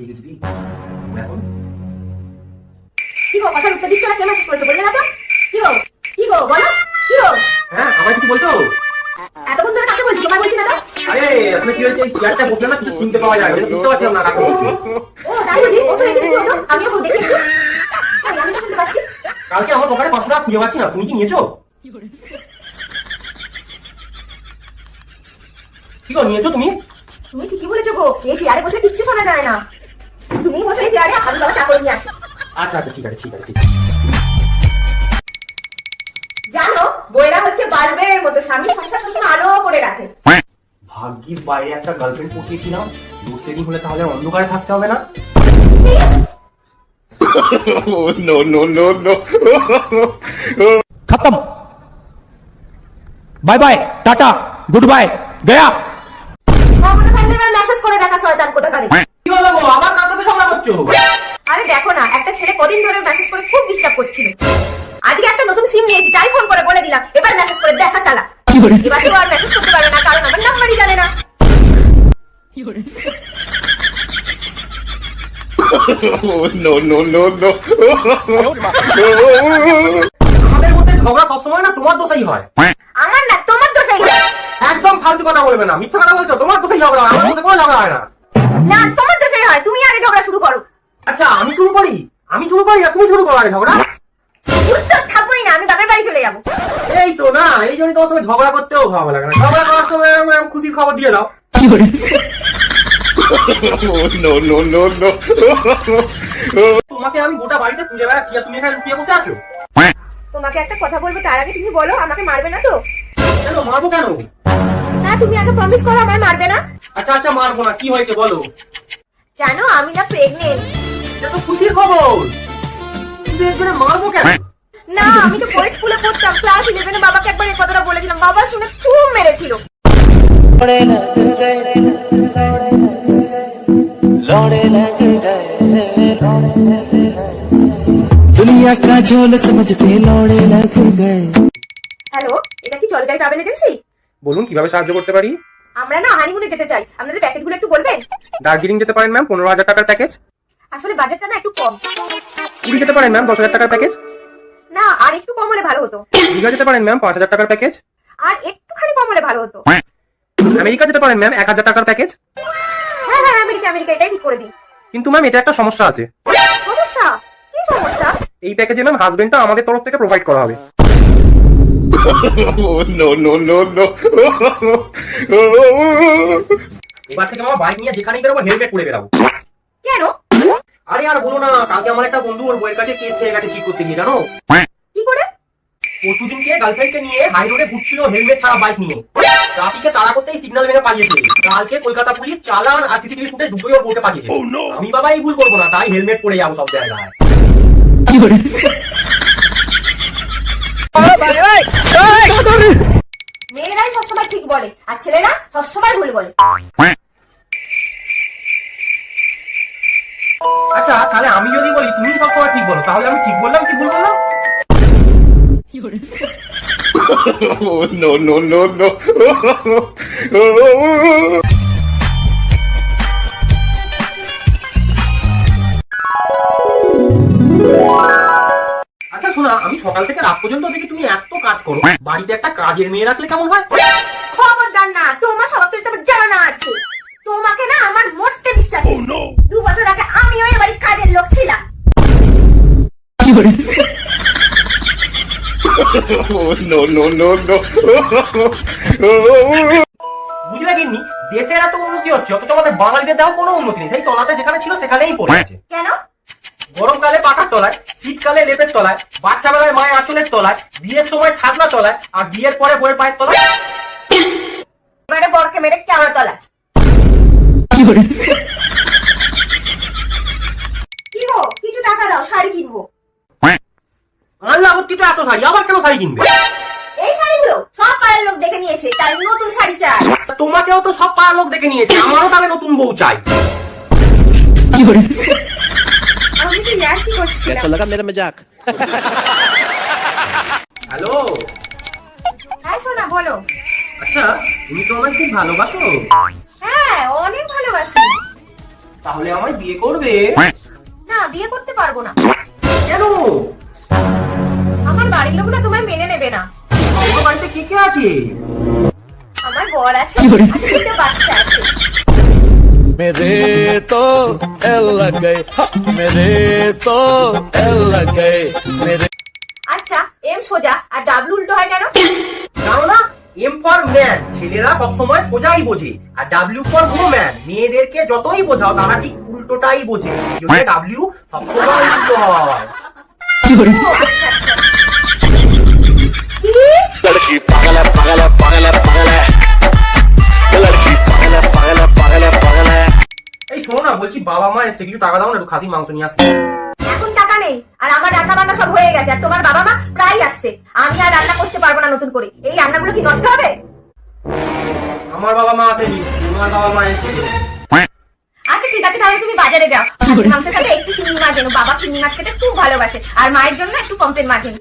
ঠিক আছে এখন কি গো কথা উত্তর দিচ্ছ না? কে মেসেজ করেছে বললে না তো? কি গো বলো কি গো? হ্যাঁ আমার কিছু বলছো? এতক্ষণ ধরে কাকে বলছি? তোমায় বলছি না তো? আরে আপনি কি হয়েছে? চেয়ারটা বসলে না কিছু শুনতে পাওয়া যায়, বুঝতে পারছিলাম না কাকে বলছি। ও তাই বুঝি? ও তো এসে কি হলো? আমিও বল দেখি একটু। আমি তো শুনতে পাচ্ছি। কালকে আমার দোকানে 500 টাকা খুঁজে পাচ্ছি না, তুমি কি নিয়েছো? কি গো নিয়েছো তুমি? তুমি ঠিকই বলেছো গো, এই চেয়ারে বসে কিচ্ছু শোনা যায় না। তুমি বসে এই চেয়ারে, আমি বাবা চা করে নিয়ে আসি। আচ্ছা ঠিক আছে। জানো বইরা হচ্ছে বাল্বের মতো, স্বামী সংসার সবসময় আলো করে রাখে। ভাগ্যিস বাইরে একটা গার্লফ্রেন্ড পটিয়েছিলাম, লোডশেডিং হলে তাহলে অন্ধকারে থাকতে হবে না। no. खत्म bye bye tata goodbye गया মমতা থাকলে এবার মেসেজ করে দেখা শয়তান কোথাকারে। কি হলো গো, আবার কার সাথে ঝগড়া করছো? আরে দেখো না, একটা ছেলে কদিন ধরে মেসেজ করে খুব ডিস্টার্ব করছিল। আজকে একটা নতুন সিম নিয়েছি, তাই ফোন করে বলে দিলাম এবার মেসেজ করে দেখা শালা। এবার তো আর মেসেজ করতে পারবে না, কারণ আমার নাম্বারই জানে না। no আমাদের মধ্যে ঝগড়া সবসময় না তোমার দোষেই হয়। আমার না তোমার দোষই হয়। একদম ফালতু কথা বলবে না, মিথ্যা কথা বলছো, তোমার দোষেই ঝগড়া হয়, আমার দোষে কোনো ঝগড়া হয় না। না তোমার দোষই হয়, তুমি আগে ঝগড়া শুরু করো। আচ্ছা আমি শুরু করি না তুমি শুরু করো আগে ঝগড়া। বুঝতে থাকবোই না, আমি বাপের বাড়ি চলে যাবো। এই তো না, এই জন্যই তোমার সঙ্গে ঝগড়া করতেও ভালো লাগে না, ঝগড়া করার সময় এরকম খুশির খবর দিয়ে দাও। no তোমাকে আমি গোটা বাড়িতে খুঁজে বেড়াচ্ছি আর তুমি এখানে লুকিয়ে বসে আছো। তোমাকে একটা কথা বলবো, তার আগে তুমি বলো আমাকে মারবে না তো? কেন মারবো কেন? না তুমি আগে প্রমিস করো আমায় মারবে না। আচ্ছা মারবো না, কি হয়েছে বলো। জানো আমি না প্রেগনেন্ট। এটা তো খুশির খবর, কিন্তু এর জন্য মারবো কেন? না আমি তো বয়েজ স্কুলে পড়তাম, ক্লাস 11 এ বাবাকে একবার এই কথাটা বলেছিলাম, বাবা শুনে খুব মেরেছিল। दुनिया का झोल समझते लौड़े लग गए। হ্যালো, এটা কি জলদাই ট্রাভেল এজেন্সি? বলুন কিভাবে সাহায্য করতে পারি। আমরা না হানিমুনে যেতে চাই, আপনাদের প্যাকেজগুলো একটু বলবেন? দার্জিলিং যেতে পারেন ম্যাম, 15,000 টাকার প্যাকেজ। আসলে বাজেটটা না একটু কম। পুরী যেতে পারেন ম্যাম, 10,000 টাকার প্যাকেজ। না আর একটু কম হলে ভালো হতো। দীঘা যেতে পারেন ম্যাম, 5,000 টাকার প্যাকেজ। আর একটুখানি কম হলে ভালো হতো। আমেরিকা যেতে পারেন ম্যাম, 1,000 টাকার প্যাকেজ। হ্যাঁ আমেরিকা এটাই ঠিক করে দিন। কিন্তু ম্যাম এটা একটা সমস্যা আছে। সমস্যা? কি সমস্যা? এই প্যাকেজে ম্যাম হাজবেন্ডটা আমাদের তরফ থেকে প্রোভাইড করা হবে। no এবার থেকে আমার বাইক নিয়ে যেখানেই বেরোবো হেলমেট পরে বেরাবো। কেন? আরে আর বলো না, কালকে আমার একটা বন্ধু ওর বইয়ের কাছে কেস খেয়ে গেছে ঠিক করতে গিয়ে, জানো? কি করে? পরশুদিনকে গার্লফ্রেন্ডকে নিয়ে হাই রোডে ঘুরছিল হেলমেট ছাড়া বাইক নিয়ে, ট্রাফিকে তাড়া করতেই সিগন্যাল ভেঙে পালিয়েছে। কালকে কলকাতা পুলিশ চালান আর সিসিটিভি ফুটেজ দুটোই ওর বোর্ডে পাঠিয়েছে। আমি বাবা এই ভুল করবো না, তাই হেলমেট পরে যাবো সব জায়গায়। মেয়েরাই সবসময় ঠিক বলে আর ছেলেরা সবসময় ভুল বলে। আচ্ছা তাহলে আমি যদি বলি তুমি সবসময় ঠিক বলো, তাহলে আমি ঠিক বললাম কি ভুল বললাম? no আচ্ছা শোনা, আমি সকাল থেকে রাত পর্যন্ত দেখি তুমি এত কাজ করো, বাড়িতে একটা কাজের মেয়ে রাখলে কেমন হয়? খবরদার না, তোমার সবাই তো জানা আছে। তোমাকে না আমার মোটে বিশ্বাস নেই। 2 বছর আগে আমিও এই বাড়ির কাজের লোক ছিলাম। no বুঝলে গিন্নি, দেশের এত উন্নতি হচ্ছে অথচ আমাদের বাঙালিদের দেওয়া কোনো উন্নতি নেই, সেই তলাতে যেখানে ছিল সেখানেই পড়ে আছে। কেন? গরমকালে পাকার তলায়, শীতকালে লেপের তলায়, বাচ্চা বেলায় মায়ের আঁচলের তলায়, বিয়ের সময় ছাদনা তলায়, আর বিয়ের পরে বইয়ের পায়ের তলায়। মানে বরকে মেরে কেমন তলা? কি গো, কিছু টাকা দাও, শাড়ি কিনবো। আনলে আপত্তি তো এত শাড়ি, আবার কেন শাড়ি কিনবে? এই শাড়িগুলো সব পাড়ার লোক দেখে নিয়েছে, তাই নতুন শাড়ি চাই। তোমাকেও তো সব পাড়ার লোক দেখে নিয়েছে, আমারও তাহলে নতুন বউ চাই। আমি তো ইয়ার্কি করছিলাম। कैसा लगा मेरा मजाक? হ্যালো, হ্যাঁ সোনা বলো। আচ্ছা তুমি তো আমায় খুব ভালোবাসো। হ্যাঁ অনেক ভালোবাসি। তাহলে আমায় বিয়ে করবে? না, বিয়ে করতে পারবো না। কেন? আমার বাড়ির লোকরা তোমায় মেনে নেবে না। আমার বাড়িতে কে কে আছে? আমার বর আছে, আর দুটো বাচ্চা আছে। मेरे तो एल लग गए मेरे तो एल लग गए मेरे আচ্ছা, এম সোজা আর ডাব্লু উল্টো হয় কেন? জানো না, এম ফর ম্যান, ছেলেরা সবসময় সোজাই বোঝে, আর ডাব্লিউ ফর ওম্যান, মেয়েদেরকে যতই বোঝাও তারা ঠিক উল্টোটাই বোঝে। ডাব্লিউ সবসময় উল্টো হয়। ও, আচ্ছা, আচ্ছা। কি? लड़की पागल है पागल है पागल है पागल है लड़की पागल है पागल है पागल है पागल है এই শোনো না, বলছি বাবা মা এসছে, কিছু টাকা দাও না, একটু খাসি মাংস নিয়ে আসি। এখন টাকা নেই, আর আমার রান্না বান্না সব হয়ে গেছে, আর তোমার বাবা মা প্রায় আসছে। আমি আর রান্না করতে পারবো না নতুন করে। এই রান্নাগুলো কি নষ্ট হবে? আমার বাবা মা আসেনি, তোমার বাবা মা এসছে। আচ্ছা ঠিক আছে, তাহলে তুমি বাজারে যাও। মাংসের সাথে একটু চিংড়ি মাছ এনো, বাবা চিংড়ি মাছ খেতে খুব ভালোবাসে, আর মায়ের জন্য একটু পম্পের মাছ এনো।